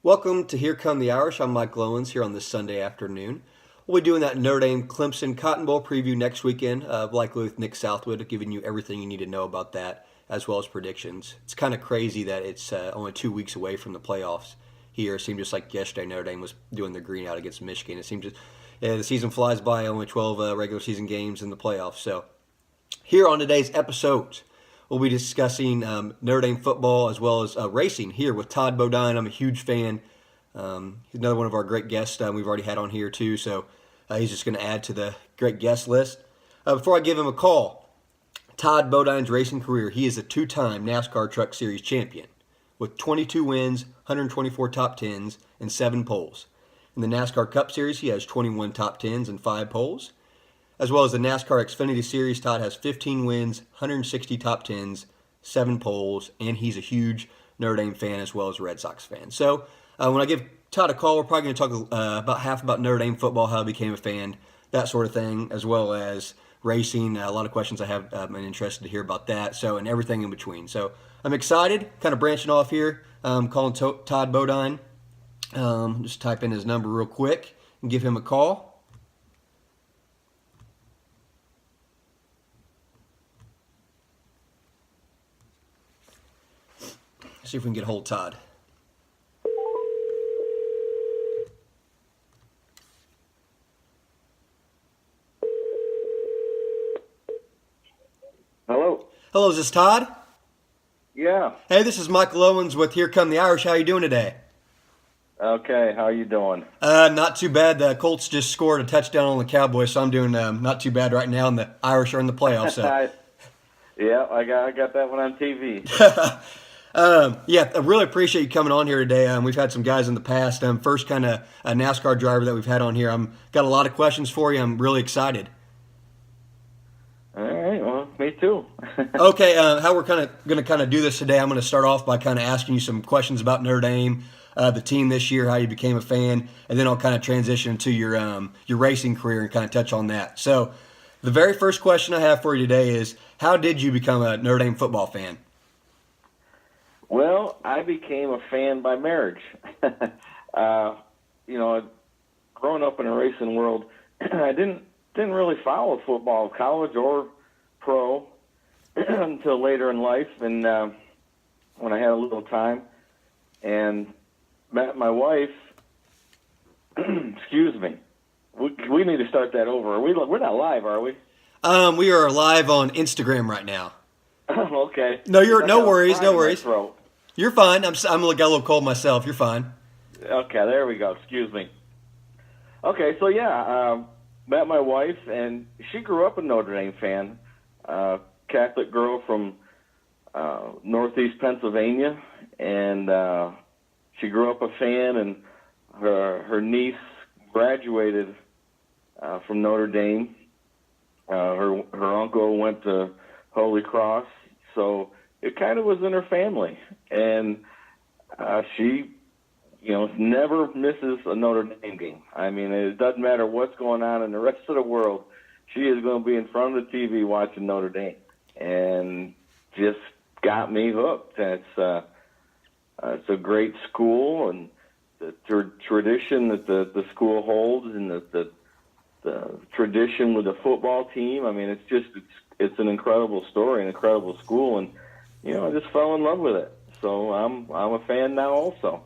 Welcome to Here Come the Irish. I'm Mike Lowens here on this Sunday afternoon. We'll be doing that Notre Dame Clemson Cotton Bowl preview next weekend, likely with Nick Southwood, giving you everything you need to know about that, as well as predictions. It's kind of crazy that it's only 2 weeks away from the playoffs here. It seemed just like yesterday Notre Dame was doing their green out against Michigan. It seems just the season flies by, only 12 regular season games in the playoffs. So here on today's episode, we'll be discussing Notre Dame football as well as racing here with Todd Bodine. I'm a huge fan. He's another one of our great guests we've already had on here too, so he's just going to add to the great guest list. Before I give him a call, Todd Bodine's racing career, he is a two-time NASCAR Truck Series champion with 22 wins, 124 top 10s, and 7 poles. In the NASCAR Cup Series, he has 21 top 10s and 5 poles. As well as the NASCAR Xfinity Series, Todd has 15 wins, 160 top 10s, 7 poles, and he's a huge Notre Dame fan as well as a Red Sox fan. So when I give Todd a call, we're probably going to talk about half about Notre Dame football, how I became a fan, that sort of thing, as well as racing. A lot of questions I have. I'm interested to hear about that, so and everything in between. So I'm excited, kind of branching off here. Calling Todd Bodine. Just type in his number real quick and give him a call. See if we can get a hold of Todd. Hello. Hello, is this Todd? Yeah. Hey, this is Mike Lowens with Here Come the Irish. How you doing today? Okay. How you doing? Not too bad. The Colts just scored a touchdown on the Cowboys, so I'm doing not too bad right now, and the Irish are in the playoffs. So. Yeah, I got that one on TV. I really appreciate you coming on here today. We've had some guys in the past. First kind of a NASCAR driver that we've had on here. Got a lot of questions for you. I'm really excited. All right. Well, me too. Okay. How we're going to do this today, I'm going to start off by kind of asking you some questions about Notre Dame, the team this year, how you became a fan, and then I'll kind of transition into your racing career and kind of touch on that. So the very first question I have for you today is, how did you become a Notre Dame football fan? Well, I became a fan by marriage. Growing up in a racing world, I didn't really follow football, college or pro, until later in life, and when I had a little time, and met my wife. Excuse me. We need to start that over. We're not live, are we? We are live on Instagram right now. Okay. No worries. Throat. You're fine. I'm got a little cold myself. You're fine. Okay, there we go. Excuse me. Okay, so met my wife, and she grew up a Notre Dame fan. Catholic girl from Northeast Pennsylvania, and she grew up a fan. And her niece graduated from Notre Dame. Her uncle went to Holy Cross, so it kind of was in her family, and she, never misses a Notre Dame game. I mean, it doesn't matter what's going on in the rest of the world. She is going to be in front of the TV watching Notre Dame, and just got me hooked. It's a great school, and the tradition that the school holds, and the tradition with the football team. I mean, it's an incredible story, an incredible school, and I just fell in love with it. So I'm a fan now also.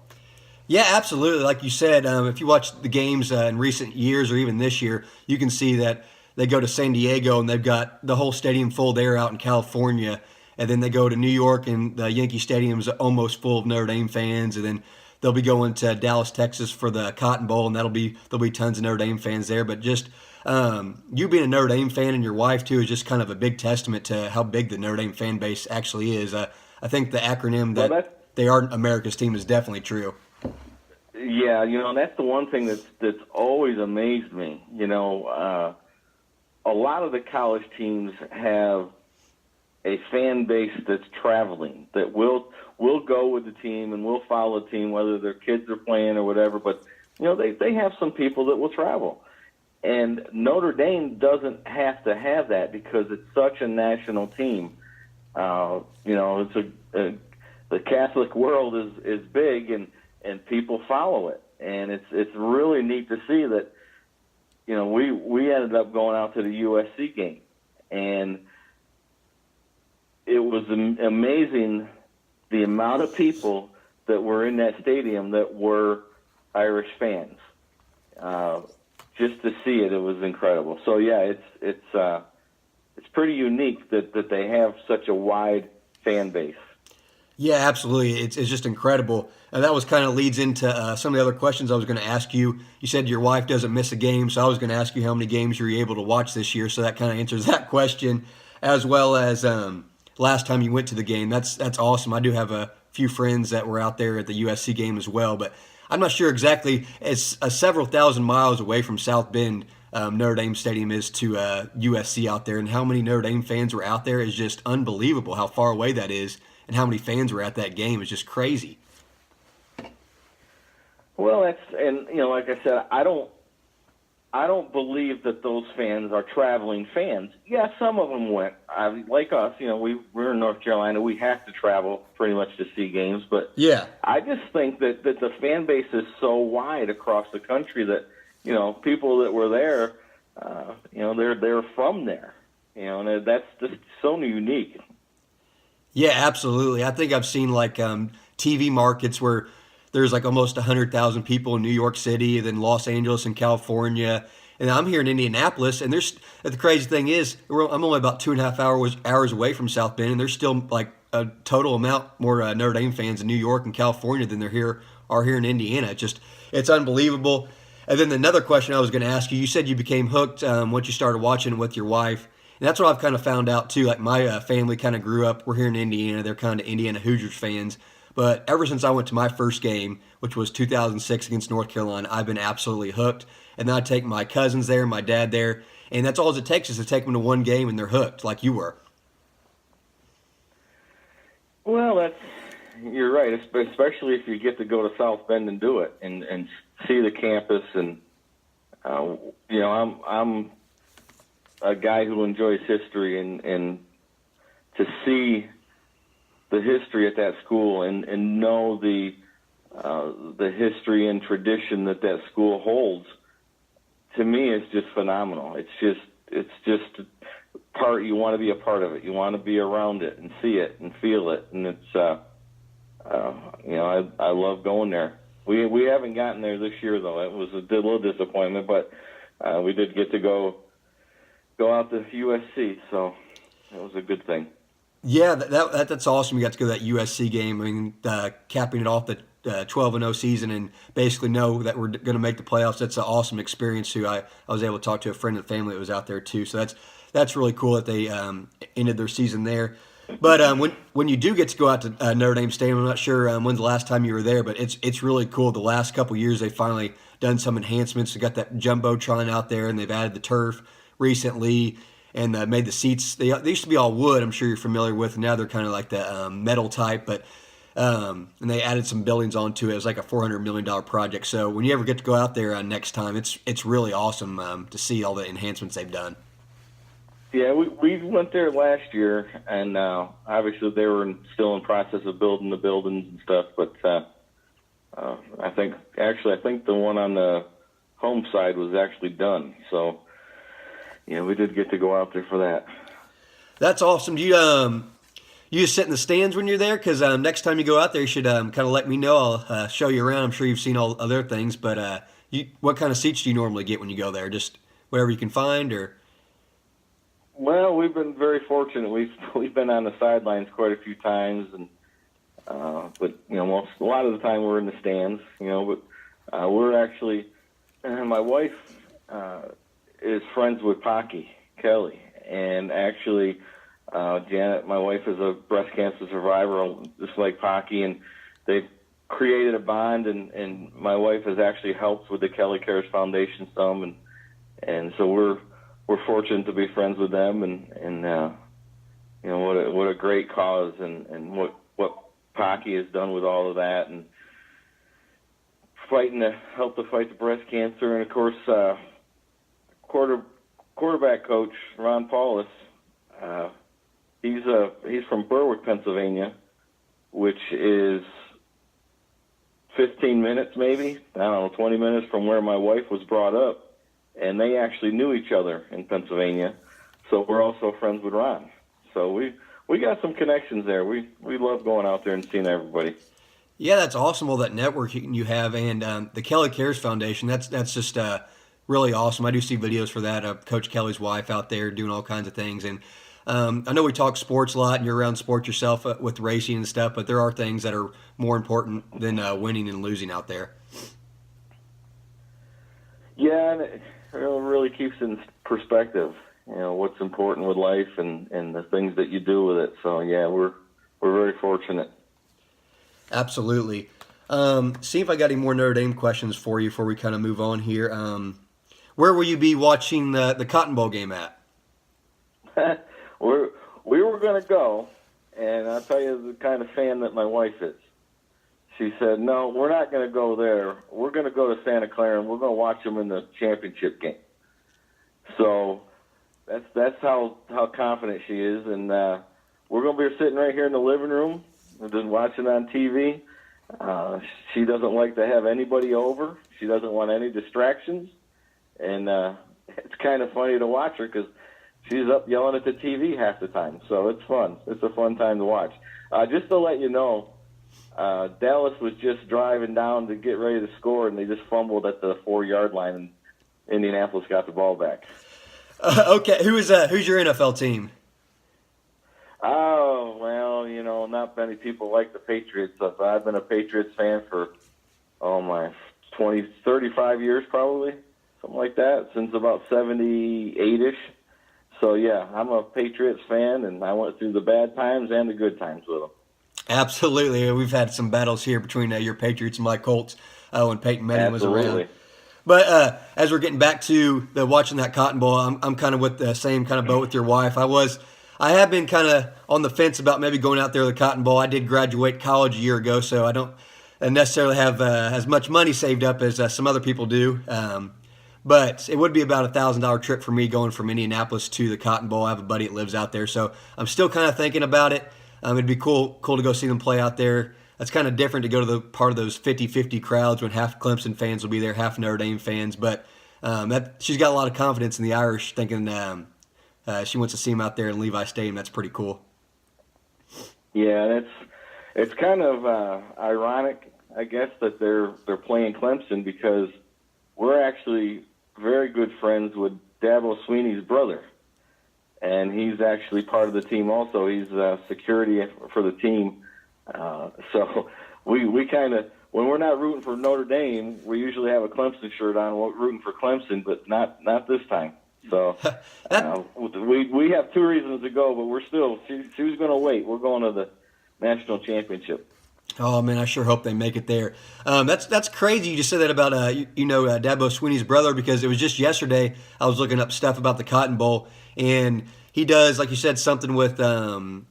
Yeah, absolutely. Like you said, if you watch the games in recent years or even this year, you can see that they go to San Diego and they've got the whole stadium full there out in California. And then they go to New York and the Yankee Stadium's almost full of Notre Dame fans. And then they'll be going to Dallas, Texas for the Cotton Bowl, and there'll be tons of Notre Dame fans there. But just you being a Notre Dame fan and your wife too is just kind of a big testament to how big the Notre Dame fan base actually is. I think the acronym that they are America's team is definitely true. Yeah, that's the one thing that's always amazed me. A lot of the college teams have a fan base that's traveling, that will go with the team and will follow the team, whether their kids are playing or whatever. But, they have some people that will travel. And Notre Dame doesn't have to have that because it's such a national team. It's the Catholic world is big, and and people follow it, and it's really neat to see that. We ended up going out to the USC game, and it was amazing the amount of people that were in that stadium that were Irish fans. Just to see it was incredible. So yeah, it's pretty unique that they have such a wide fan base. Yeah, absolutely. It's just incredible. And that was kind of leads into some of the other questions I was going to ask you. You said your wife doesn't miss a game, so I was going to ask you how many games you were able to watch this year. So that kind of answers that question, as well as last time you went to the game. That's awesome. I do have a few friends that were out there at the USC game as well, but I'm not sure exactly. It's several thousand miles away from South Bend. Notre Dame Stadium is to USC out there, and how many Notre Dame fans were out there is just unbelievable. How far away that is. And how many fans were at that game is just crazy. Well, like I said, I don't believe that those fans are traveling fans. Yeah, some of them went. Like us, we're in North Carolina. We have to travel pretty much to see games. But yeah, I just think that the fan base is so wide across the country that people that were there, they're from there. And that's just so unique. Yeah, absolutely. I think I've seen like TV markets where there's like almost 100,000 people in New York City, then Los Angeles and California, and I'm here in Indianapolis. And the crazy thing is, I'm only about 2.5 hours away from South Bend, and there's still like a total amount more Notre Dame fans in New York and California than are here in Indiana. It's unbelievable. And then another question I was going to ask you: you said you became hooked once you started watching with your wife. And that's what I've kind of found out, too. Like, my family kind of grew up. We're here in Indiana. They're kind of Indiana Hoosiers fans. But ever since I went to my first game, which was 2006 against North Carolina, I've been absolutely hooked. And then I take my cousins there, my dad there. And that's all it takes is to take them to one game, and they're hooked, like you were. Well, you're right, especially if you get to go to South Bend and do it and see the campus. And, I'm a guy who enjoys history, and to see the history at that school and know the history and tradition that school holds, to me, is just phenomenal. It's just part. You want to be a part of it. You want to be around it and see it and feel it. And it's I love going there. We haven't gotten there this year though. It was a little disappointment, but we did get to go out to USC, so that was a good thing. Yeah, that's awesome. You got to go to that USC game. I mean, capping it off the 12-0 season and basically know that we're going to make the playoffs. That's an awesome experience too. I was able to talk to a friend and family that was out there too. So that's really cool that they ended their season there. But when you do get to go out to Notre Dame Stadium, I'm not sure when's the last time you were there, but it's really cool. The last couple years, they've finally done some enhancements. They got that jumbotron out there, and they've added the turf recently, and made the seats. They used to be all wood. I'm sure you're familiar with. And now they're kind of like the metal type, but and they added some buildings onto it. It was like a $400 million project. So when you ever get to go out there next time, it's really awesome to see all the enhancements they've done. Yeah, we went there last year, and obviously they were still in process of building the buildings and stuff. But I think the one on the home side was actually done. So yeah, we did get to go out there for that. That's awesome. Do you just sit in the stands when you're there? Because next time you go out there, you should kind of let me know. I'll show you around. I'm sure you've seen all other things, but what kind of seats do you normally get when you go there? Just whatever you can find, or? Well, we've been very fortunate. We've been on the sidelines quite a few times, and but a lot of the time we're in the stands. But we're actually, my wife is friends with Pocky Kelly, and actually Janet, my wife, is a breast cancer survivor, just like Pocky, and they've created a bond, and my wife has actually helped with the Kelly Cares Foundation some, and so we're fortunate to be friends with them, and what a great cause, and what Pocky has done with all of that, and help to fight the breast cancer, and of course quarterback coach Ron Paulus, he's from Berwick, Pennsylvania, which is 15 minutes maybe, I don't know, 20 minutes from where my wife was brought up, and they actually knew each other in Pennsylvania. So we're also friends with Ron. So we got some connections there. We love going out there and seeing everybody. Yeah, that's awesome. All that networking you have, and the Kelly Cares Foundation. That's just really awesome. I do see videos for that. Coach Kelly's wife out there doing all kinds of things, and I know we talk sports a lot, and you're around sports yourself with racing and stuff. But there are things that are more important than winning and losing out there. Yeah, and it really keeps in perspective. What's important with life and the things that you do with it. So yeah, we're very fortunate. Absolutely. See if I got any more Notre Dame questions for you before we kind of move on here. Where will you be watching the Cotton Bowl game at? We were going to go, and I'll tell you the kind of fan that my wife is. She said, no, we're not going to go there. We're going to go to Santa Clara, and we're going to watch them in the championship game. So that's how confident she is, and we're going to be sitting right here in the living room, just watching on TV. She doesn't like to have anybody over. She doesn't want any distractions, and it's kind of funny to watch her because she's up yelling at the TV half the time. So it's fun. It's a fun time to watch. Just to let you know, Dallas was just driving down to get ready to score, and they just fumbled at the 4-yard line, and Indianapolis got the ball back. Okay, who's your NFL team? Oh, well, not many people like the Patriots. I've been a Patriots fan for, 35 years probably, something like that, since about 78-ish. So, yeah, I'm a Patriots fan, and I went through the bad times and the good times with them. Absolutely. We've had some battles here between your Patriots and my Colts when Peyton Manning was Absolutely. around. But as we're getting back to watching that Cotton Bowl, I'm kind of with the same kind of boat with your wife. I have been kind of on the fence about maybe going out there to the Cotton Bowl. I did graduate college a year ago, so I don't necessarily have as much money saved up as some other people do. But it would be about $1,000 trip for me going from Indianapolis to the Cotton Bowl. I have a buddy that lives out there, so I'm still kind of thinking about it. It'd be cool to go see them play out there. That's kind of different to go to the part of those 50-50 crowds when half Clemson fans will be there, half Notre Dame fans. But she's got a lot of confidence in the Irish, thinking she wants to see them out there in Levi Stadium. That's pretty cool. Yeah, it's kind of ironic, I guess, that they're playing Clemson because we're actually very good friends with Dabo Sweeney's brother, and he's actually part of the team also. He's security for the team. So we kind of, when we're not rooting for Notre Dame, we usually have a Clemson shirt on, we're rooting for Clemson, but not this time. So we have 2 reasons to go, but we're still, she was going to wait. We're going to the national championship. Oh man, I sure hope they make it there. That's crazy. You just said that about Dabo Sweeney's brother, because it was just yesterday I was looking up stuff about the Cotton Bowl, and he does, like you said, something with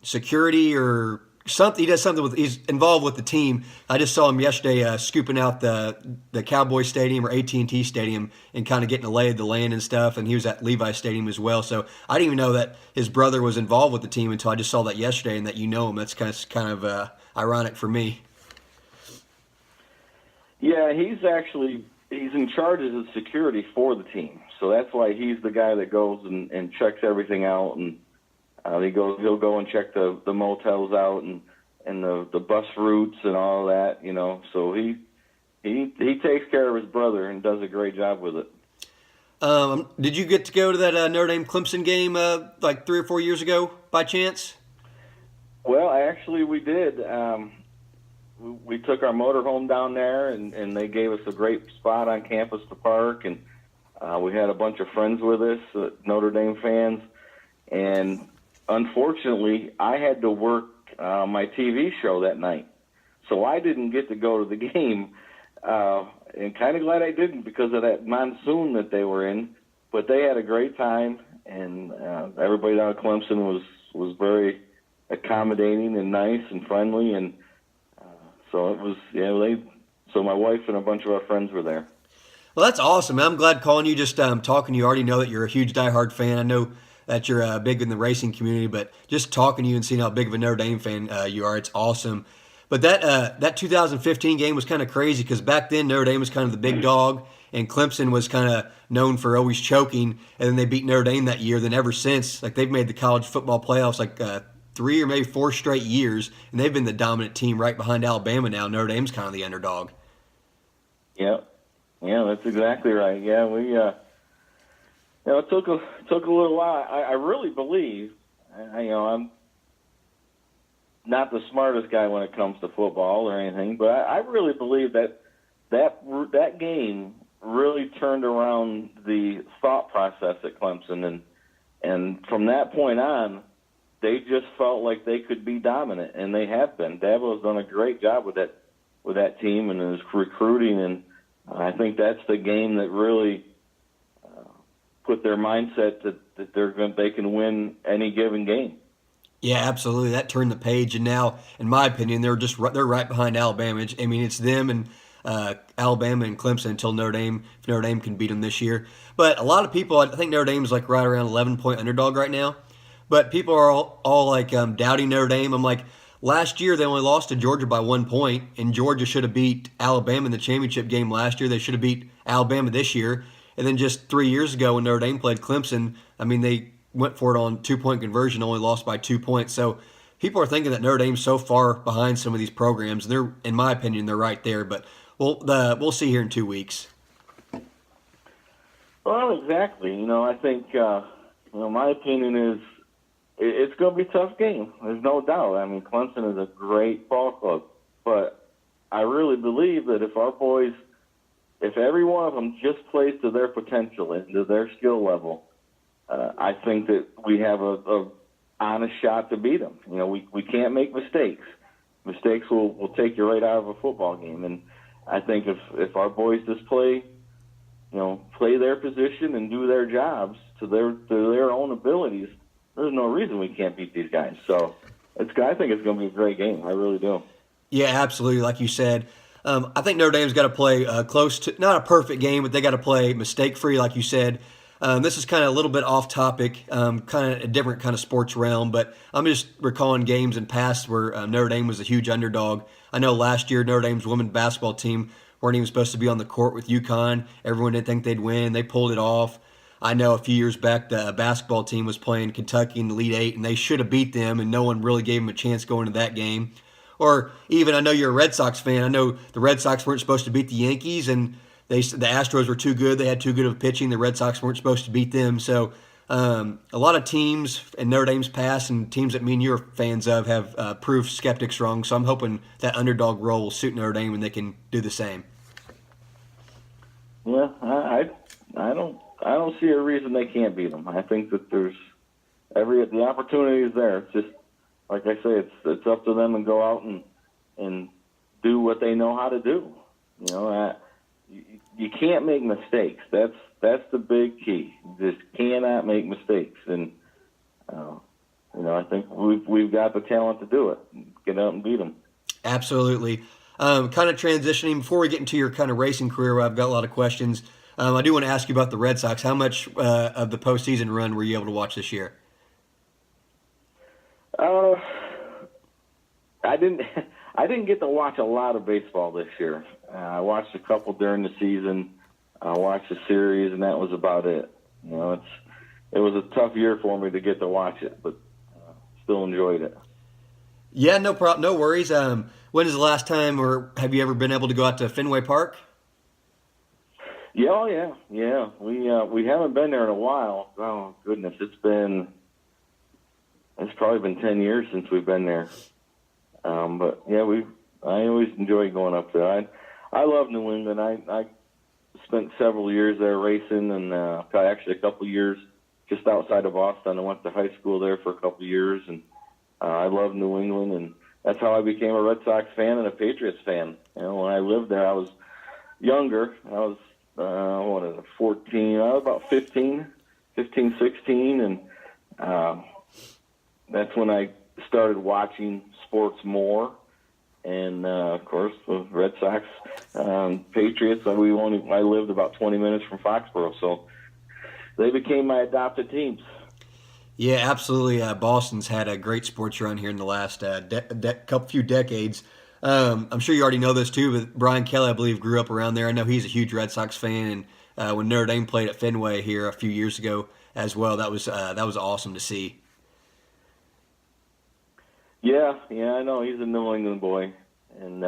security or something. He does something with. He's involved with the team. I just saw him yesterday scooping out the Cowboy Stadium or AT&T Stadium and kind of getting a lay of the land and stuff. And he was at Levi Stadium as well. So I didn't even know that his brother was involved with the team until I just saw that yesterday, and that you know him. That's kind of ironic for me. Yeah, he's in charge of the security for the team, so that's why he's the guy that goes and checks everything out, and he'll go and check the motels out and the bus routes and all that, So he takes care of his brother and does a great job with it. Did you get to go to that Notre Dame Clemson game like 3 or 4 years ago by chance? Well, actually, we did. We took our motorhome down there, and they gave us a great spot on campus to park, and we had a bunch of friends with us, Notre Dame fans, and unfortunately, I had to work my TV show that night, so I didn't get to go to the game, and kind of glad I didn't because of that monsoon that they were in, but they had a great time, and everybody down at Clemson was very accommodating and nice and friendly, and so it was, so my wife and a bunch of our friends were there. Well, that's awesome. I'm glad calling you, just talking to you. I already know that you're a huge diehard fan. I know that you're big in the racing community, but just talking to you and seeing how big of a Notre Dame fan you are, it's awesome. But that 2015 game was kind of crazy because back then Notre Dame was kind of the big dog, and Clemson was kind of known for always choking. And then they beat Notre Dame that year. Then ever since, like they've made the college football playoffs like 3 or maybe 4 straight years, and they've been the dominant team right behind Alabama now. Notre Dame's kind of the underdog. Yeah, that's exactly right. Yeah, it took a little while. I really believe, I'm not the smartest guy when it comes to football or anything, but I really believe that game really turned around the thought process at Clemson, and from that point on, they just felt like they could be dominant, and they have been. Dabo's done a great job with that team and his recruiting, and I think that's the game that really put their mindset that they can win any given game. Yeah, absolutely. That turned the page, and now, in my opinion, they're right behind Alabama. I mean, it's them and Alabama and Clemson until Notre Dame, if Notre Dame can beat them this year. But a lot of people, I think Notre Dame is like right around 11-point underdog right now. But people are all like doubting Notre Dame. I'm like, last year they only lost to Georgia by 1 point, and Georgia should have beat Alabama in the championship game last year. They should have beat Alabama this year. And then just 3 years ago when Notre Dame played Clemson, I mean, they went for it on 2-point conversion, only lost by 2 points. So people are thinking that Notre Dame's so far behind some of these programs. They're, in my opinion, they're right there. But we'll see here in 2 weeks. Well, exactly. I think my opinion is it's going to be a tough game. There's no doubt. I mean, Clemson is a great ball club, but I really believe that if our boys, if every one of them just plays to their potential and to their skill level, I think that we have a honest shot to beat them. We can't make mistakes. Mistakes will take you right out of a football game. And I think if our boys just play their position and do their jobs to their own abilities, there's no reason we can't beat these guys. So I think it's going to be a great game. I really do. Yeah, absolutely. Like you said, I think Notre Dame's got to play close to, not a perfect game, but they got to play mistake-free, like you said. This is kind of a little bit off topic, kind of a different kind of sports realm, but I'm just recalling games in past where Notre Dame was a huge underdog. I know last year Notre Dame's women's basketball team weren't even supposed to be on the court with UConn. Everyone didn't think they'd win. They pulled it off. I know a few years back the basketball team was playing Kentucky in the Elite Eight, and they should have beat them, and no one really gave them a chance going into that game. Or even, I know you're a Red Sox fan. I know the Red Sox weren't supposed to beat the Yankees, and the Astros were too good. They had too good of pitching. The Red Sox weren't supposed to beat them. So a lot of teams in Notre Dame's past and teams that me and you're fans of have proved skeptics wrong. So I'm hoping that underdog role will suit Notre Dame and they can do the same. Yeah, I don't see a reason they can't beat them. I think that there's the opportunity is there. It's just like I say, it's up to them and go out and do what they know how to do. You can't make mistakes. That's the big key. You just cannot make mistakes. And I think we've got the talent to do it. Get out and beat them. Absolutely. Kind of transitioning before we get into your kind of racing career, where I've got a lot of questions. I do want to ask you about the Red Sox. How much of the postseason run were you able to watch this year? I didn't get to watch a lot of baseball this year. I watched a couple during the season. I watched a series, and that was about it. It was a tough year for me to get to watch it, but still enjoyed it. Yeah, no problem, no worries. When is the last time, or have you ever been able to go out to Fenway Park? Yeah, oh yeah. We haven't been there in a while. Oh goodness, it's probably been 10 years since we've been there. But yeah, I always enjoy going up there. I love New England. I spent several years there racing, and actually a couple years just outside of Boston. I went to high school there for a couple years, and I love New England, and that's how I became a Red Sox fan and a Patriots fan. When I lived there, I was younger. I was 14. I was about 15, 16, and that's when I started watching sports more. And of course, the Red Sox, Patriots. I lived about 20 minutes from Foxborough, so they became my adopted teams. Yeah, absolutely. Boston's had a great sports run here in the last few decades. I'm sure you already know this too, but Brian Kelly, I believe, grew up around there. I know he's a huge Red Sox fan, and when Notre Dame played at Fenway here a few years ago as well, that was awesome to see. Yeah, I know he's a New England boy, and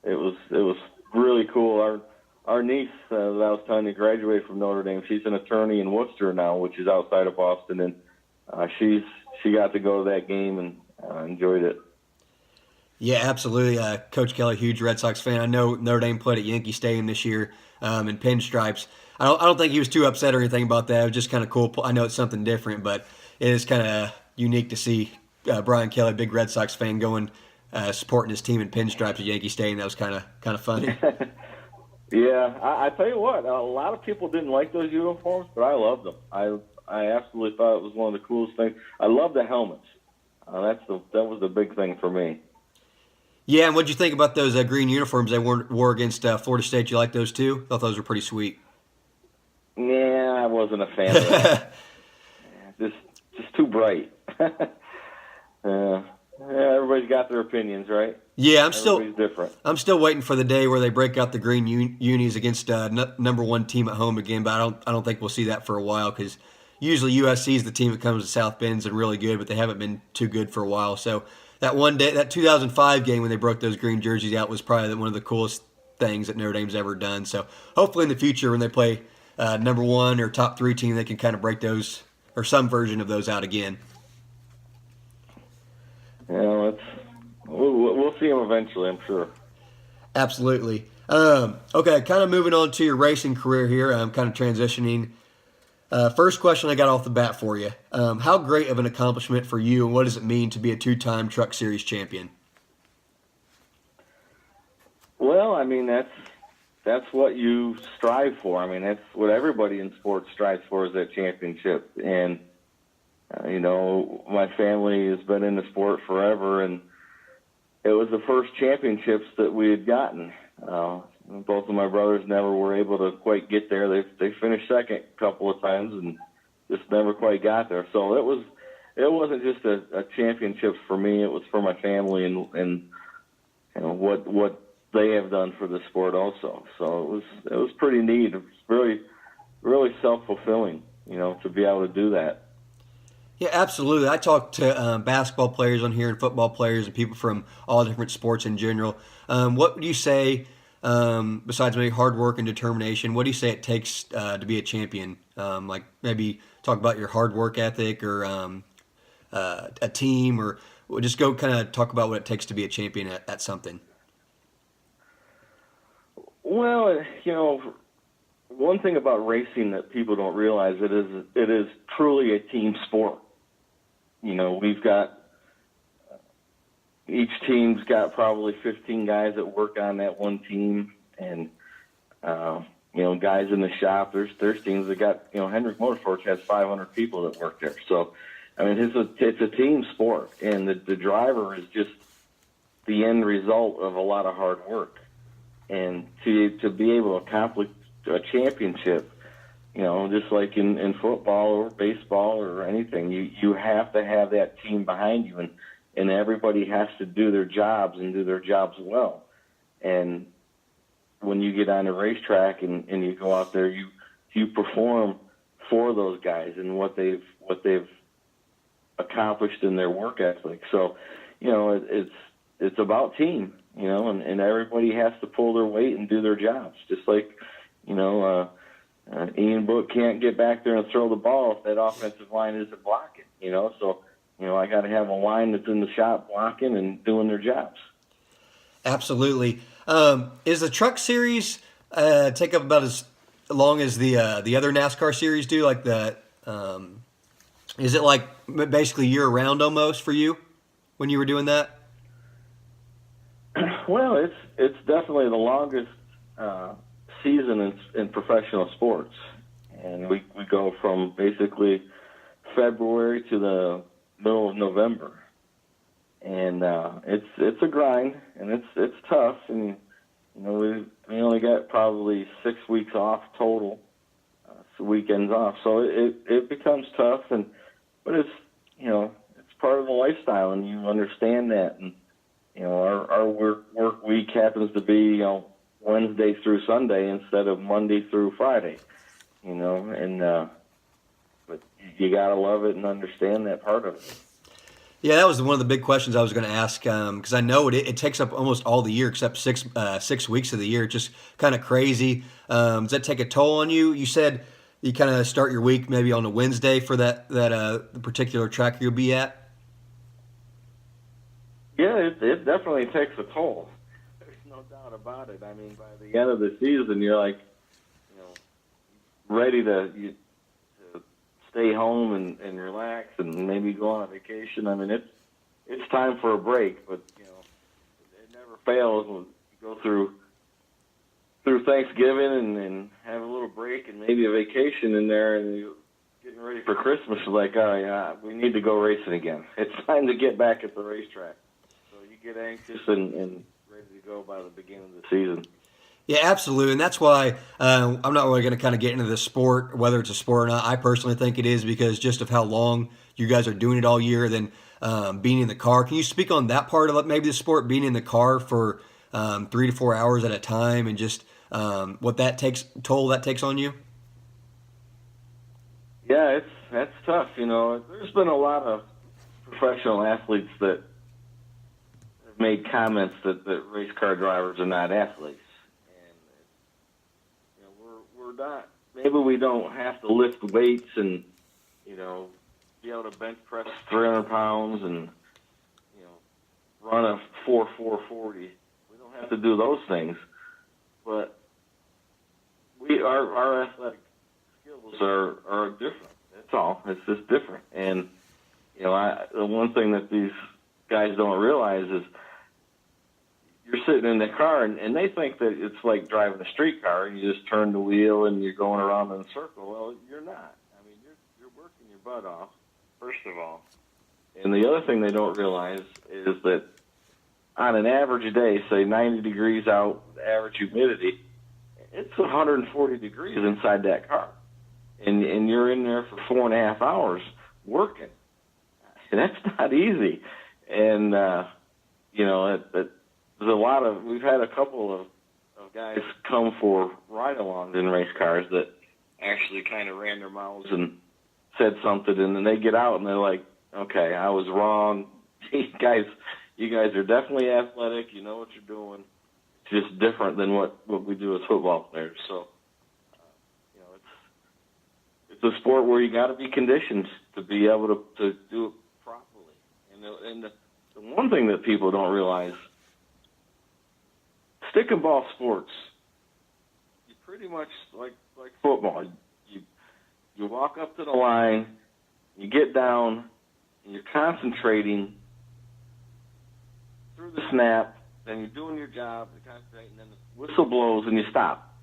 it was really cool. Our niece that I was telling you graduated from Notre Dame. She's an attorney in Worcester now, which is outside of Boston, and she got to go to that game and enjoyed it. Yeah, absolutely. Coach Kelly, huge Red Sox fan. I know Notre Dame played at Yankee Stadium this year in pinstripes. I don't think he was too upset or anything about that. It was just kind of cool. I know it's something different, but it is kind of unique to see Brian Kelly, big Red Sox fan, going supporting his team in pinstripes at Yankee Stadium. That was kind of funny. Yeah, I tell you what, a lot of people didn't like those uniforms, but I loved them. I absolutely thought it was one of the coolest things. I love the helmets. That was the big thing for me. Yeah, and what'd you think about those green uniforms they wore against Florida State? You like those too? Thought those were pretty sweet. Yeah, I wasn't a fan of that. just too bright. Everybody's got their opinions, right? Yeah, Everybody's different. I'm still waiting for the day where they break out the green unis against number one team at home again. But I don't think we'll see that for a while because usually USC is the team that comes to South Bend's and really good, but they haven't been too good for a while. So that one day, that 2005 game when they broke those green jerseys out was probably one of the coolest things that Notre Dame's ever done. So hopefully in the future when they play number one or top three team, they can kind of break those or some version of those out again. We'll see him eventually, I'm sure. Absolutely. Okay, kind of moving on to your racing career here. I'm kind of transitioning. First question I got off the bat for you. How great of an accomplishment for you, and what does it mean to be a two-time Truck Series champion? Well, I mean, that's what you strive for. I mean, that's what everybody in sports strives for is that championship. And, my family has been in the sport forever, and it was the first championships that we had gotten. Both of my brothers never were able to quite get there. They finished second a couple of times and just never quite got there. So it wasn't just a championship for me. It was for my family and what they have done for the sport also. So it was pretty neat. It was really, really self-fulfilling, to be able to do that. Yeah, absolutely. I talk to basketball players on here and football players and people from all different sports in general. What would you say, besides maybe hard work and determination, what do you say it takes to be a champion? Like maybe talk about your hard work ethic or a team, or just go kind of talk about what it takes to be a champion at something. Well, one thing about racing that people don't realize it is truly a team sport. We've got each team's got probably 15 guys that work on that one team, and guys in the shop. There's teams that got Hendrick Motorsports has 500 people that work there. So, I mean, it's a team sport, and the driver is just the end result of a lot of hard work, and to be able to accomplish a championship. Just like in football or baseball or anything, you have to have that team behind you, and everybody has to do their jobs and do their jobs well. And when you get on a racetrack and you go out there, you perform for those guys and what they've accomplished in their work ethic. So, it's about team, and everybody has to pull their weight and do their jobs, just like, Ian Book can't get back there and throw the ball if that offensive line isn't blocking, So, I got to have a line that's in the shop blocking and doing their jobs. Absolutely. Is the Truck Series take up about as long as the other NASCAR series do? Like is it like basically year round almost for you when you were doing that? Well, it's definitely the longest season in professional sports, and we go from basically February to the middle of November, and it's a grind, and it's tough, and we only got probably 6 weeks off total, weekends off, so it becomes tough, but it's it's part of the lifestyle, and you understand that, and our work week happens to be, Wednesday through Sunday instead of Monday through Friday, and but you gotta love it and understand that part of it. Yeah, that was one of the big questions I was going to ask because I know it takes up almost all the year except 6 weeks of the year. Just kind of crazy. Does that take a toll on you? You said you kind of start your week maybe on a Wednesday for that particular track you'll be at. Yeah, it definitely takes a toll. There's no doubt about it. I mean, by the end of the season, you're like, ready to stay home and relax and maybe go on a vacation. I mean, it's time for a break, but it never fails when you go through Thanksgiving and have a little break and maybe a vacation in there, and you're getting ready for Christmas. Like, oh yeah, we need to go racing again. It's time to get back at the racetrack. So you get anxious and ready to go by the beginning of the season. Yeah, absolutely, and that's why I'm not really going to kind of get into the sport, whether it's a sport or not. I personally think it is because just of how long you guys are doing it all year, then being in the car. Can you speak on that part of maybe the sport, being in the car for 3 to 4 hours at a time, and just what that toll that takes on you? Yeah, that's tough. There's been a lot of professional athletes that have made comments that race car drivers are not athletes. We're not. Maybe we don't have to lift weights and be able to bench press 300 pounds and run a 4.40. We don't have to do those things, but our athletic skills are different. That's all. It's just different. And the one thing that these guys don't realize is you're sitting in the car, and they think that it's like driving a street car. You just turn the wheel and you're going around in a circle. Well, you're not. I mean, you're working your butt off, first of all. And the other thing they don't realize is that on an average day, say 90 degrees out, average humidity, it's 140 degrees inside that car. And you're in there for 4.5 hours working. And that's not easy. And, we've had a couple of guys come for ride-alongs in race cars that actually kind of ran their mouths and said something, and then they get out and they're like, okay, I was wrong. You guys are definitely athletic. You know what you're doing. It's just different than what we do as football players. So, it's a sport where you got to be conditioned to be able to do it properly. And the one thing that people don't realize, stick and ball sports, you pretty much like football. You walk up to the line, you get down, and you're concentrating through the snap, then you're doing your job, you're concentrating, and then the whistle blows and you stop.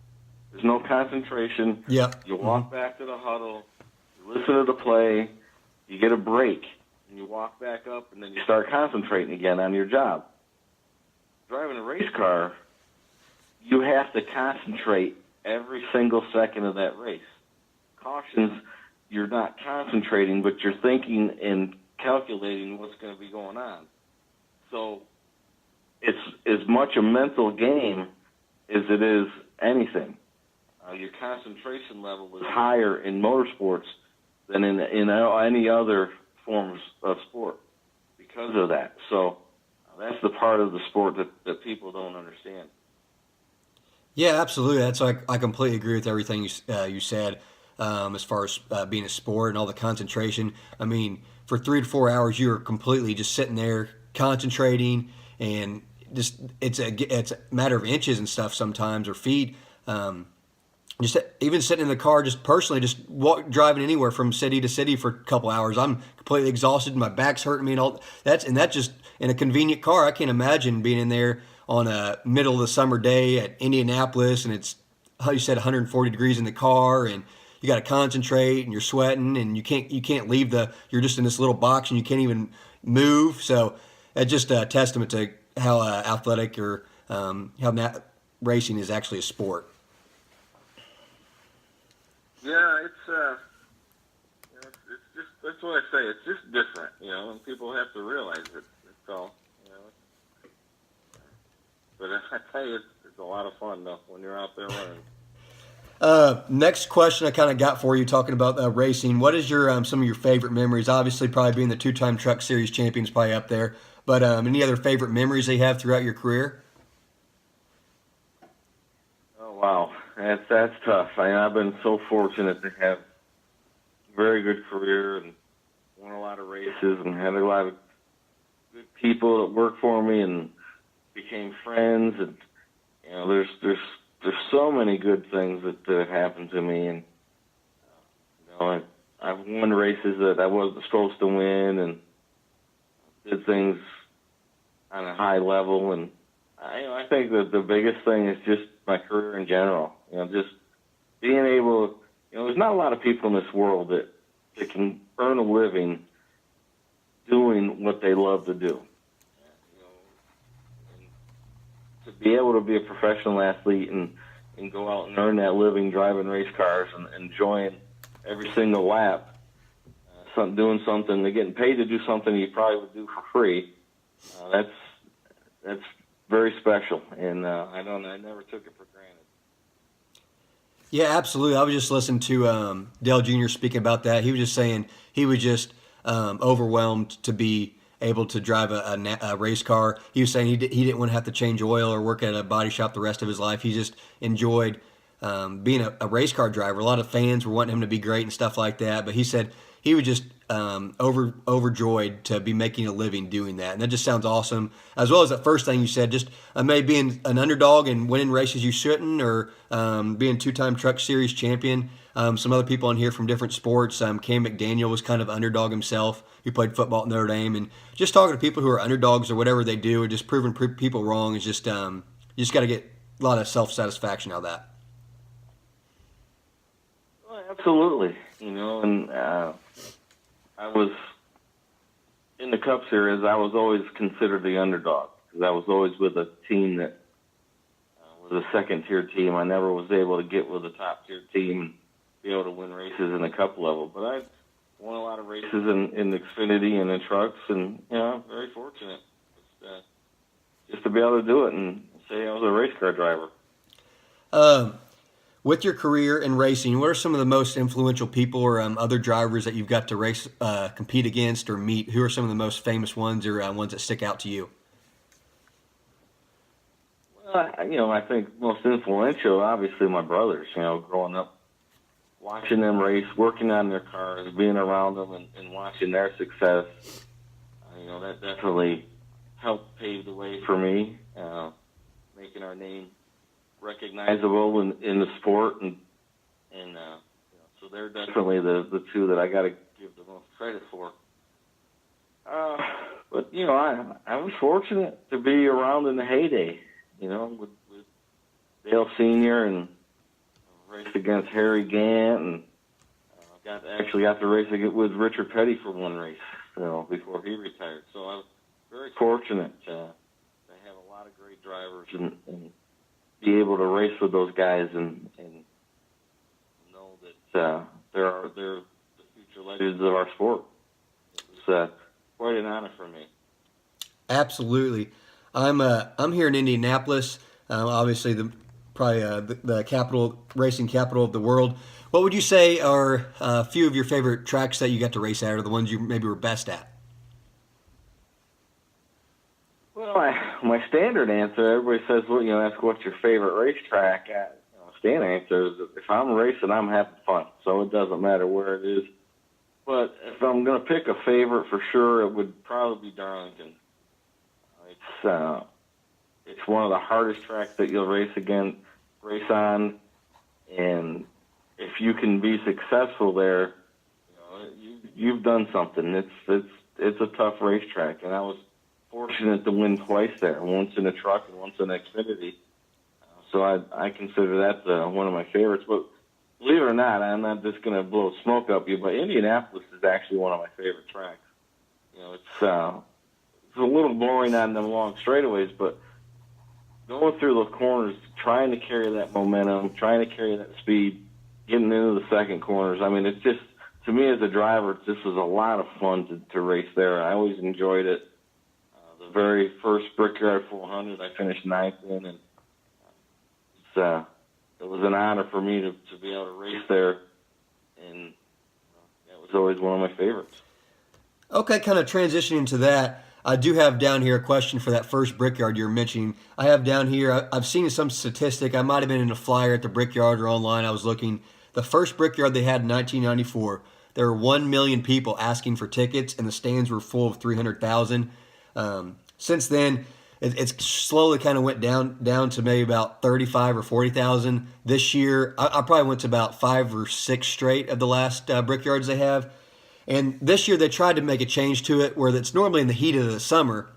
There's no concentration. Yep. You walk back to the huddle, you listen to the play, you get a break, and you walk back up, and then you start concentrating again on your job. Driving a race car, you have to concentrate every single second of that race. Cautions, you're not concentrating, but you're thinking and calculating what's going to be going on. So it's as much a mental game as it is anything. Your concentration level is higher in motorsports than in any other forms of sport because of that. So that's the part of the sport that people don't understand. Yeah, absolutely. I completely agree with everything you said as far as being a sport and all the concentration. I mean, for 3 to 4 hours, you're completely just sitting there concentrating, and just it's a matter of inches and stuff sometimes, or feet. Just even sitting in the car, just personally, just driving anywhere from city to city for a couple hours, I'm completely exhausted. My back's hurting me, and all that's just in a convenient car. I can't imagine being in there on a middle of the summer day at Indianapolis, and it's, how you said, 140 degrees in the car, and you got to concentrate, and you're sweating, and you can't leave you're just in this little box, and you can't even move. So it's just a testament to how athletic or racing is actually a sport. Yeah, it's just, that's what I say. It's just different, and people have to realize it. That's all. But I tell you, it's a lot of fun though when you're out there running. Next question I kind of got for you, talking about racing. What is your some of your favorite memories? Obviously, probably being the two-time Truck Series champion is probably up there. But any other favorite memories that you have throughout your career? Oh wow, that's tough. I've been so fortunate to have a very good career and won a lot of races and had a lot of good people that worked for me and became friends. And there's so many good things that have happened to me. And I've won races that I wasn't supposed to win and did things on a high level. And I think that the biggest thing is just my career in general. Just being able. There's not a lot of people in this world that can earn a living doing what they love to do. And to be able to be a professional athlete and go out and earn that living driving race cars and enjoying every single lap, doing something, getting paid to do something you probably would do for free. That's very special, and I never took it for granted. Yeah, absolutely. I was just listening to Dale Jr. speaking about that. He was just saying he was just overwhelmed to be able to drive a race car. He was saying he didn't want to have to change oil or work at a body shop the rest of his life. He just enjoyed being a race car driver. A lot of fans were wanting him to be great and stuff like that, but he said he was just overjoyed to be making a living doing that. And that just sounds awesome. As well as the first thing you said, just maybe being an underdog and winning races you shouldn't, or being two-time Truck Series champion. Some other people in here from different sports. Cam McDaniel was kind of underdog himself. He played football at Notre Dame. And just talking to people who are underdogs or whatever they do, or just proving people wrong, is just you just got to get a lot of self-satisfaction out of that. Well, absolutely. And I was in the Cup Series. I was always considered the underdog because I was always with a team that was a second-tier team. I never was able to get with a top-tier team and be able to win races in the Cup level. But I won a lot of races in Xfinity and in trucks, and I'm very fortunate just to be able to do it and say I was a race car driver. With your career in racing, what are some of the most influential people or other drivers that you've got to race, compete against or meet? Who are some of the most famous ones or ones that stick out to you? Well, I think most influential, obviously, my brothers. Growing up, watching them race, working on their cars, being around them, and watching their success. That definitely helped pave the way for me, making our name recognizable in the sport, and so they're definitely the two that I got to give the most credit for. But I was fortunate to be around in the heyday, with Dale Sr. and raced against Harry Gant, and got to race with Richard Petty for one race, before he retired. So I was very fortunate to have a lot of great drivers and be able to race with those guys and know that they're the future legends of our sport. It was quite an honor for me. Absolutely. I'm here in Indianapolis, obviously the capital, racing capital of the world. What would you say are a few of your favorite tracks that you got to race at, or the ones you maybe were best at? Well, my standard answer, everybody says, ask what's your favorite racetrack. Standard answer is if I'm racing, I'm having fun, so it doesn't matter where it is. But if I'm going to pick a favorite for sure, it would probably be Darlington. It's one of the hardest tracks that you'll race on, and if you can be successful there, you've done something. It's a tough racetrack, and I was fortunate to win twice there, once in a truck and once in Xfinity. So I consider that one of my favorites. But believe it or not, I'm not just going to blow smoke up you, but Indianapolis is actually one of my favorite tracks. It's a little boring on them long straightaways, but going through those corners, trying to carry that momentum, trying to carry that speed, getting into the second corners. I mean, it's just, to me as a driver, this was a lot of fun to race there. I always enjoyed it. the very first Brickyard 400. I finished ninth in, and it was an honor for me to be able to race there, and that was always one of my favorites. Okay, kind of transitioning to that, I do have down here a question for that first Brickyard you're mentioning. I have down here, I've seen some statistic. I might have been in a flyer at the Brickyard or online. I was looking. The first Brickyard they had in 1994, there were 1 million people asking for tickets, and the stands were full of 300,000. Since then, it's slowly kind of went down to maybe about 35 or 40,000. This year, I probably went to about 5 or 6 straight of the last Brickyards they have. And this year they tried to make a change to it where it's normally in the heat of the summer.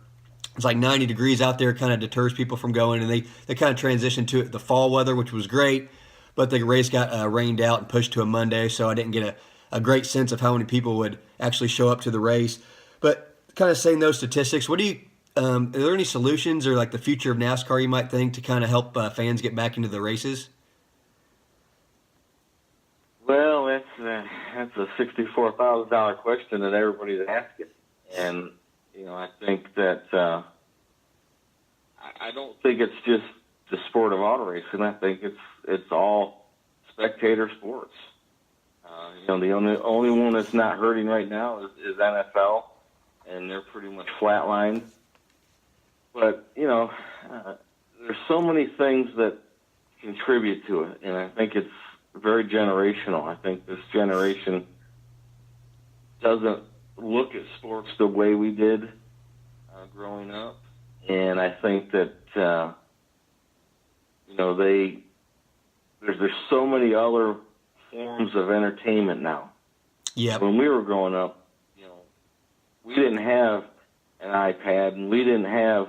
It's like 90 degrees out there, kind of deters people from going. And they kind of transitioned to it the fall weather, which was great. But the race got rained out and pushed to a Monday, so I didn't get a great sense of how many people would actually show up to the race. But kind of saying those statistics, what do you are there any solutions or like the future of NASCAR you might think to kind of help fans get back into the races? Well, that's a $64,000 question that everybody's asking, and I think that I don't think it's just the sport of auto racing. I think it's all spectator sports. The only one that's not hurting right now is NFL, and they're pretty much flatlined. But there's so many things that contribute to it, and I think it's very generational. I think this generation doesn't look at sports the way we did growing up, and I think that there's so many other forms of entertainment now. Yeah. When we were growing up, we didn't have an iPad, and we didn't have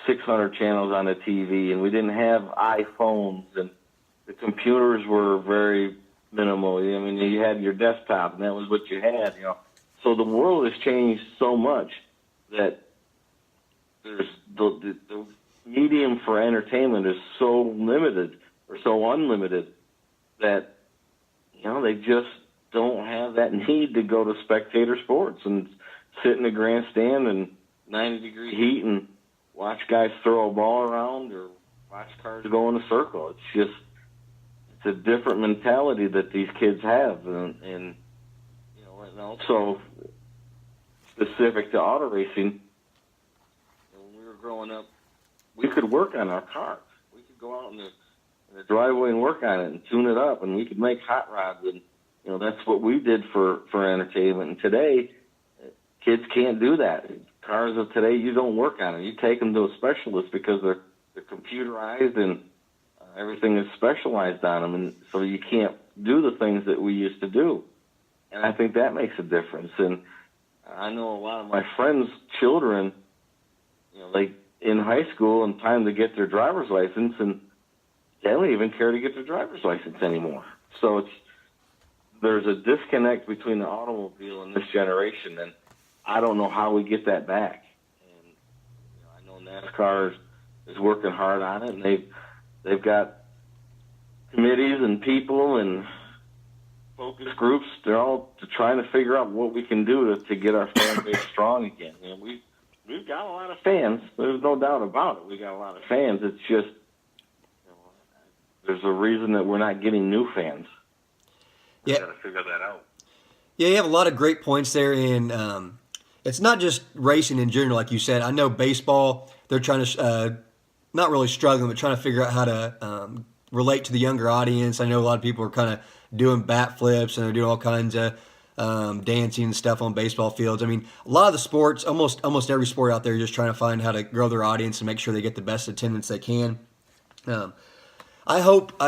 600 channels on the TV, and we didn't have iPhones, and the computers were very minimal. I mean, you had your desktop, and that was what you had. So the world has changed so much that there's the medium for entertainment is so limited or so unlimited that they just don't have that need to go to spectator sports and sit in the grandstand in 90-degree heat and watch guys throw a ball around or watch cars go in a circle. It's a different mentality that these kids have, and also specific to auto racing. When we were growing up, we could work on our cars. We could go out in the driveway and work on it and tune it up, and we could make hot rods, and that's what we did for entertainment. And today, kids can't do that. Cars of today, you don't work on them. You take them to a specialist because they're computerized and everything is specialized on them, and so you can't do the things that we used to do. And I think that makes a difference. And I know a lot of my friends' children, they in high school and time to get their driver's license, and they don't even care to get their driver's license anymore. So there's a disconnect between the automobile and this generation, and I don't know how we get that back. And I know NASCAR is working hard on it, and they've got committees and people and focus groups. They're all trying to figure out what we can do to get our fan base strong again. We've got a lot of fans. There's no doubt about it. We got a lot of fans. It's just there's a reason that we're not getting new fans. Yeah. Got to figure that out. Yeah, you have a lot of great points there, and it's not just racing in general, like you said. I know baseball, they're trying to, not really struggling, but trying to figure out how to relate to the younger audience. I know a lot of people are kind of doing bat flips, and they're doing all kinds of dancing and stuff on baseball fields. I mean, a lot of the sports, almost every sport out there, just trying to find how to grow their audience and make sure they get the best attendance they can. I hope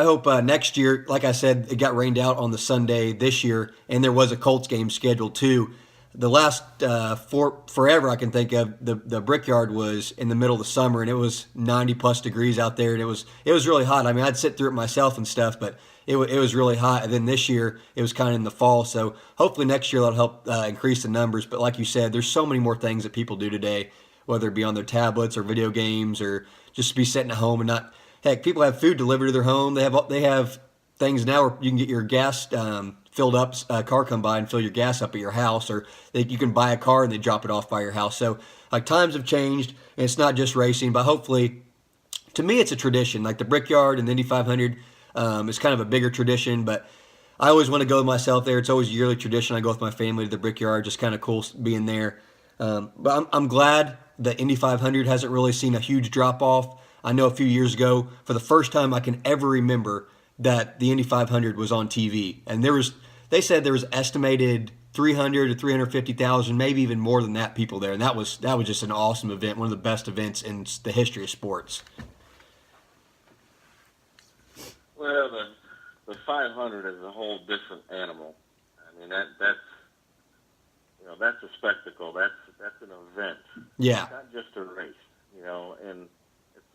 next year, like I said, it got rained out on the Sunday this year, and there was a Colts game scheduled too. The last forever I can think of, the Brickyard was in the middle of the summer, and it was 90+ degrees out there, and it was really hot. I mean, I'd sit through it myself and stuff, but it was really hot. And then this year it was kind of in the fall, so hopefully next year that'll help increase the numbers. But like you said, there's so many more things that people do today, whether it be on their tablets or video games or just be sitting at home and not. Heck, people have food delivered to their home. They have things now where you can get your gas filled up. A car come by and fill your gas up at your house, or you can buy a car and they drop it off by your house. So like times have changed, and it's not just racing, but hopefully, to me, it's a tradition. Like the Brickyard and the Indy 500 is kind of a bigger tradition, but I always want to go myself there. It's always a yearly tradition. I go with my family to the Brickyard, just kind of cool being there. But I'm glad that Indy 500 hasn't really seen a huge drop off. I know a few years ago, for the first time I can ever remember, that the Indy 500 was on TV, and they said there was estimated 300 to 350,000, maybe even more than that, people there, and that was just an awesome event, one of the best events in the history of sports. Well, the 500 is a whole different animal. I mean, that's a spectacle. That's an event. Yeah. It's not just a race, and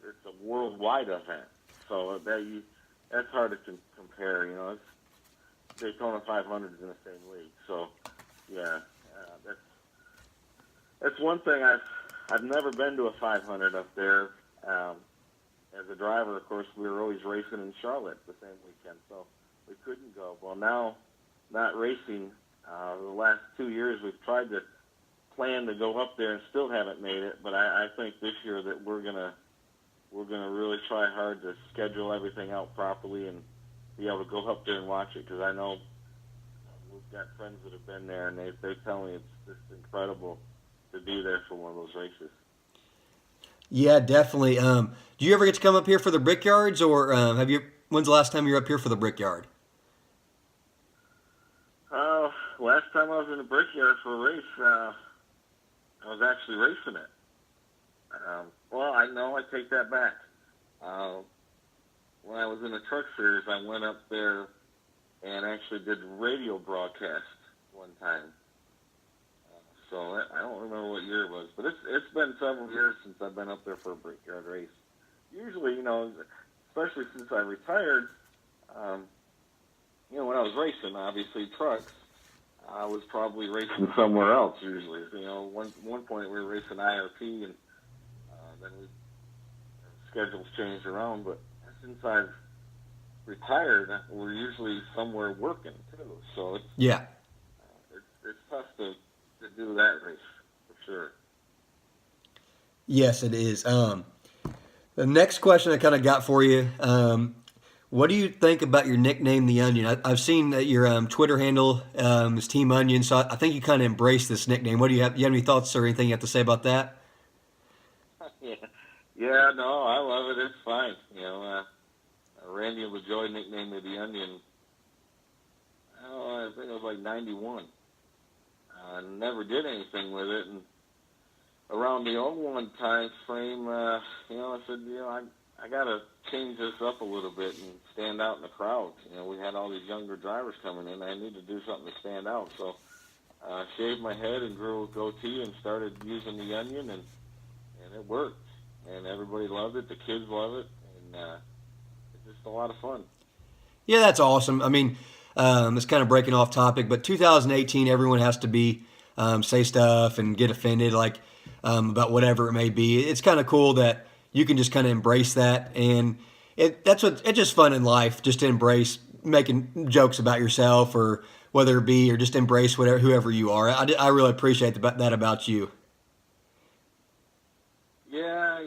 it's a worldwide event. So that's hard to compare. It's Daytona 500 is in the same league. So yeah, that's one thing. I've never been to a 500 up there. As a driver, of course, we were always racing in Charlotte the same weekend, so we couldn't go. Well, now, not racing, the last 2 years we've tried to plan to go up there and still haven't made it. But I think this year that we're gonna really try hard to schedule everything out properly and be able to go up there and watch it, because I know we've got friends that have been there and they tell me it's just incredible to be there for one of those races. Yeah, definitely. Do you ever get to come up here for the Brickyards, or when's the last time you were up here for the Brickyard? Last time I was in the Brickyard for a race, I was actually racing it. Well, I take that back. When I was in the Truck Series, I went up there and actually did radio broadcast one time. So I don't remember what year it was, but it's been several years since I've been up there for a Brickyard race. Usually, especially since I retired, when I was racing, obviously trucks, I was probably racing somewhere else usually. One point we were racing IRP, and then schedules changed around. But since I've retired, we're usually somewhere working too. So it's tough to do that race for sure. Yes, it is. The next question I kind of got for you, what do you think about your nickname, The Onion? I've seen that your Twitter handle is Team Onion, so I think you kind of embrace this nickname. What do you have? You have any thoughts or anything you have to say about that? Yeah, no, I love it. It's fine. Randy LaJoy nicknamed me The Onion. I think it was like 91. I never did anything with it, and around the 01 time frame, I said, I got to change this up a little bit and stand out in the crowd. We had all these younger drivers coming in. I need to do something to stand out. So I shaved my head and grew a goatee and started using The Onion, and it worked. And everybody loved it. The kids love it, and it's just a lot of fun. Yeah, that's awesome. I mean, it's kind of breaking off topic, but 2018, everyone has to say stuff and get offended, about whatever it may be. It's kind of cool that you can just kind of embrace that, and it's just fun in life, just to embrace making jokes about yourself, or whether it be, or just embrace whoever you are. I really appreciate that about you. Yeah,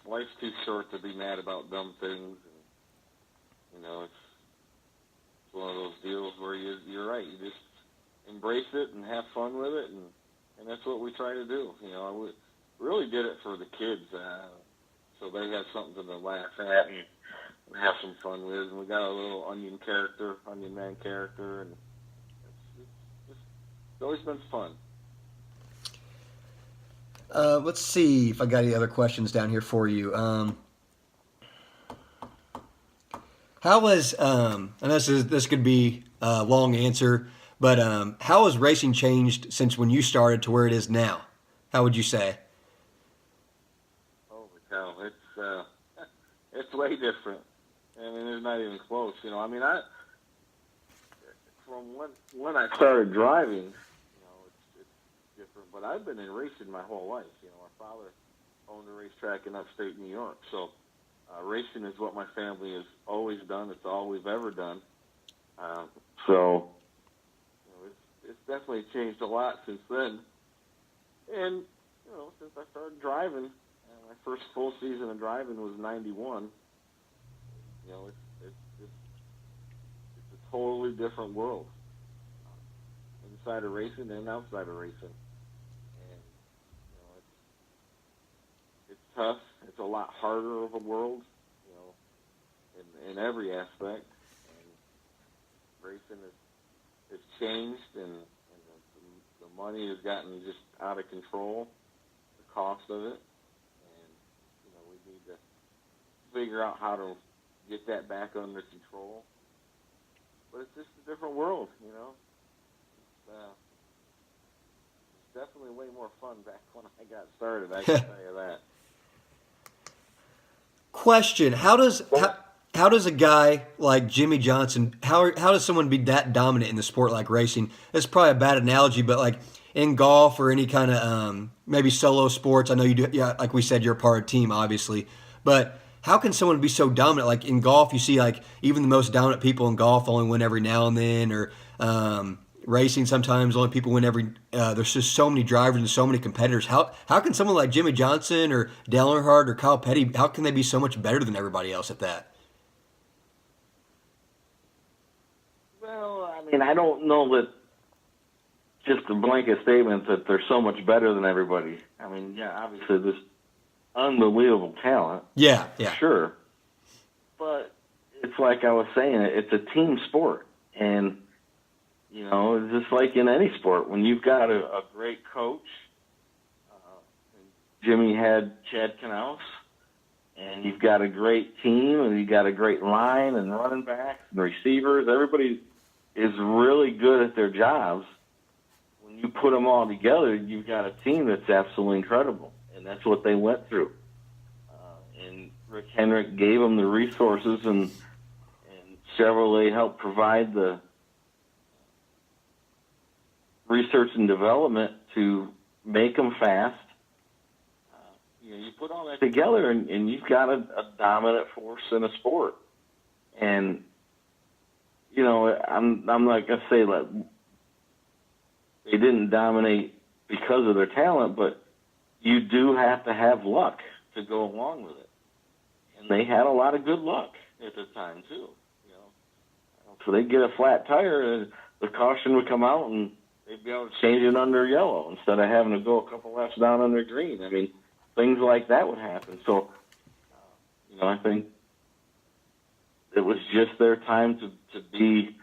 life's too short to be mad about dumb things. And, it's one of those deals where you're right. You just embrace it and have fun with it, and that's what we try to do. We really did it for the kids, so they have something to laugh at and have some fun with. And we got a little Onion Man character, and it's always been fun. Let's see if I got any other questions down here for you. How was, and this could be a long answer, but how has racing changed since when you started to where it is now? How would you say? Holy cow, it's way different. I mean, it's not even close. From when I started driving, it's different. But I've been in racing my whole life. My father owned a racetrack in upstate New York, so racing is what my family has always done. It's all we've ever done. So it's definitely changed a lot since then. And since I started driving, and my first full season of driving was '91. It's a totally different world, inside of racing and outside of racing. And it's tough. It's a lot harder of a world, in every aspect. And racing has changed, and the money has gotten just out of control. The cost of it, and we need to figure out how to get that back under control. But it's just a different world, It's definitely way more fun back when I got started, I can tell you that. Question: how does a guy like Jimmy Johnson, how does someone be that dominant in the sport like racing? It's probably a bad analogy, but like in golf or any kind of maybe solo sports, I know you do. Yeah, like we said, you're a part of a team, obviously, but how can someone be so dominant? Like in golf, you see like even the most dominant people in golf only win every now and then, or racing sometimes only people win every. There's just so many drivers and so many competitors. How can someone like Jimmy Johnson or Dale Earnhardt or Kyle Petty, how can they be so much better than everybody else at that? Well, I don't know that just a blanket statement that they're so much better than everybody. Obviously there's unbelievable talent. Yeah. Sure. But it's like I was saying, it's a team sport. And, it's just like in any sport. When you've got a great coach, Jimmy had Chad Knaus, and you've got a great team, and you've got a great line and running backs and receivers. Everybody is really good at their jobs. When you put them all together, you've got a team that's absolutely incredible. And that's what they went through. And Rick Hendrick gave them the resources, and Chevrolet helped provide the research and development to make them fast. You put all that together, and you've got a dominant force in a sport. And, I'm not going to say that they didn't dominate because of their talent, but you do have to have luck to go along with it. And they had a lot of good luck at the time, too. So they'd get a flat tire, the caution would come out, and they'd be able to change it under yellow instead of having to go a couple laps down under green. Things like that would happen. So, I think it was just their time to be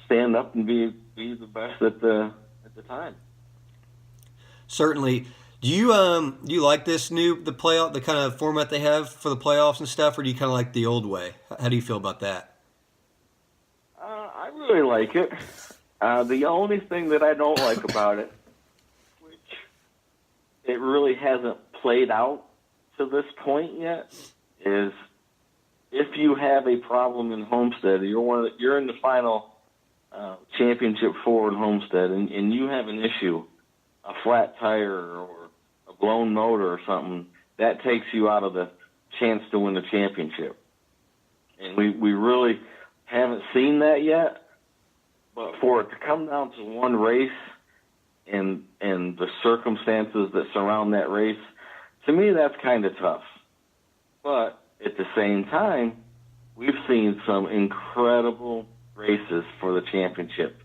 stand up and be the best at the time. Certainly. Do you like this the playoff, the kind of format they have for the playoffs and stuff, or do you kind of like the old way? How do you feel about that? I really like it. The only thing that I don't like about it, which it really hasn't played out to this point yet, is if you have a problem in Homestead, you're in the final championship 4 in Homestead, and you have an issue, a flat tire or a blown motor or something, that takes you out of the chance to win the championship. And we really haven't seen that yet. But for it to come down to one race and the circumstances that surround that race, to me that's kind of tough. But at the same time, we've seen some incredible races for the championship.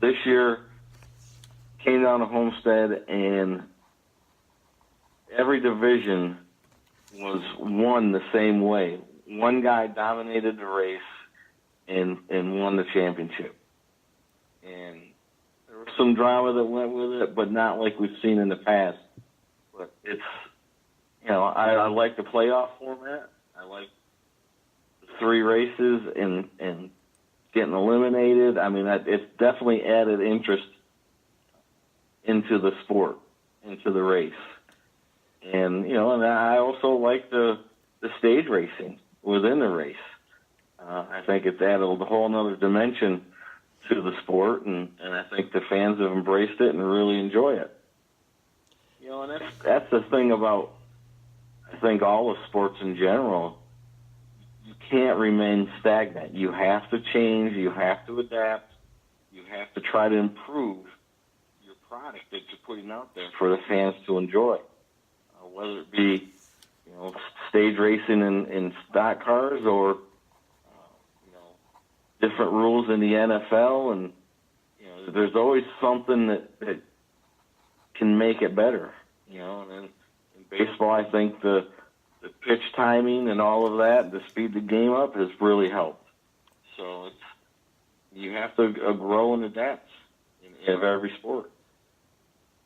This year came down to Homestead, and every division was won the same way. One guy dominated the race and won the championship. And there was some drama that went with it, but not like we've seen in the past. But it's, I like the playoff format. I like the 3 races and getting eliminated. It's definitely added interest into the sport, into the race. And, and I also like the stage racing within the race. I think it's added a whole other dimension to the sport, and I think the fans have embraced it and really enjoy it. And that's the thing about, I think, all the sports in general. You can't remain stagnant. You have to change. You have to adapt. You have to try to improve your product that you're putting out there for the fans to enjoy, whether it be stage racing in stock cars or different rules in the NFL, and there's always something that can make it better. And then in baseball, I think the pitch timing and all of that, the speed the game up, has really helped. So you have to grow and adapt in every sport.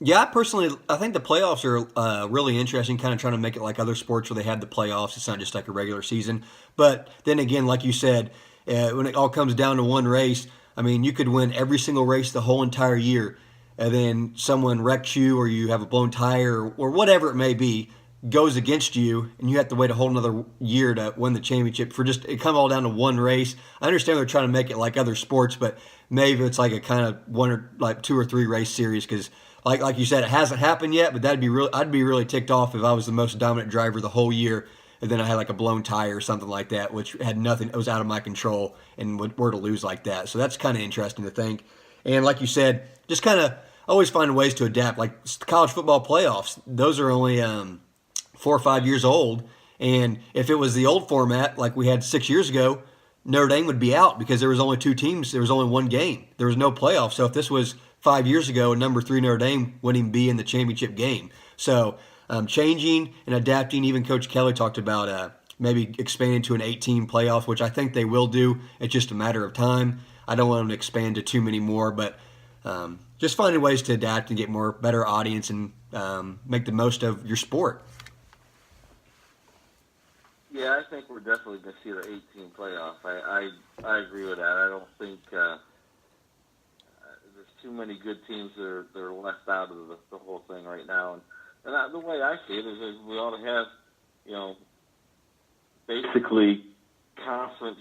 Yeah, I think the playoffs are really interesting, kind of trying to make it like other sports where they have the playoffs. It's not just like a regular season. But then again, like you said, when it all comes down to one race, I mean, you could win every single race the whole entire year, and then someone wrecks you or you have a blown tire or whatever it may be, goes against you, and you have to wait a whole another year to win the championship for just it come all down to one race. I understand they're trying to make it like other sports, but maybe it's like a kind of one or like 2 or 3 race series because like you said, it hasn't happened yet. But I'd be really ticked off if I was the most dominant driver the whole year, and then I had like a blown tire or something like that, which had nothing. It was out of my control, and were to lose like that. So that's kind of interesting to think. And like you said, just kind of always finding ways to adapt. Like college football playoffs, those are only 4 or 5 years old. And if it was the old format like we had 6 years ago, Notre Dame would be out because there was only 2 teams. There was only one game. There was no playoff. So if this was 5 years ago, number 3 Notre Dame wouldn't even be in the championship game. So changing and adapting. Even Coach Kelly talked about maybe expanding to an 8-team playoff, which I think they will do. It's just a matter of time. I don't want them to expand to too many more, but just finding ways to adapt and get better audience and make the most of your sport. Yeah, I think we're definitely going to see the 8-team playoff. I agree with that. I don't think there's too many good teams that are left out of the whole thing right now. And the way I see it is we ought to have, basically conference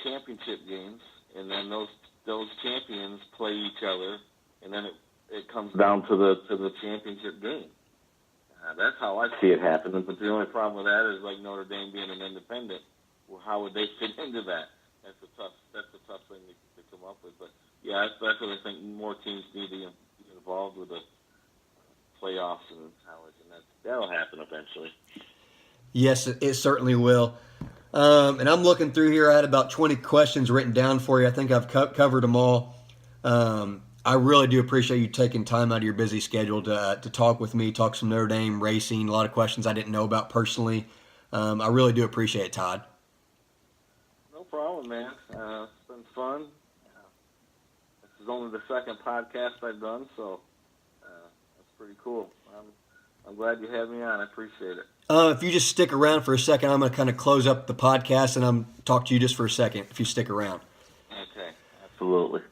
championship games, and then those champions play each other, and then it comes down to the championship game. That's how I see it happening. But the only problem with that is like Notre Dame being an independent. Well, how would they fit into that? That's a tough thing to come up with. But yeah, I definitely think more teams need to be involved with the playoffs and college, and that'll happen eventually. Yes, it certainly will. And I'm looking through here. I had about 20 questions written down for you. I think I've covered them all. I really do appreciate you taking time out of your busy schedule to talk with me, talk some Notre Dame racing, a lot of questions I didn't know about personally. I really do appreciate it, Todd. No problem, man. It's been fun. This is only the second podcast I've done, so that's pretty cool. I'm glad you had me on. I appreciate it. If you just stick around for a second, I'm going to kind of close up the podcast and I'm talk to you just for a second if you stick around. Okay, absolutely.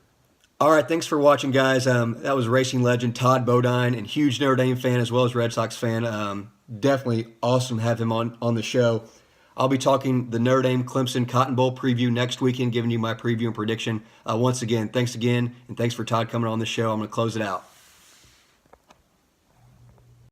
All right, thanks for watching, guys. That was racing legend Todd Bodine, and huge Notre Dame fan as well as Red Sox fan. Definitely awesome to have him on the show. I'll be talking the Notre Dame Clemson Cotton Bowl preview next weekend, giving you my preview and prediction. Once again, thanks again, and thanks for Todd coming on the show. I'm going to close it out.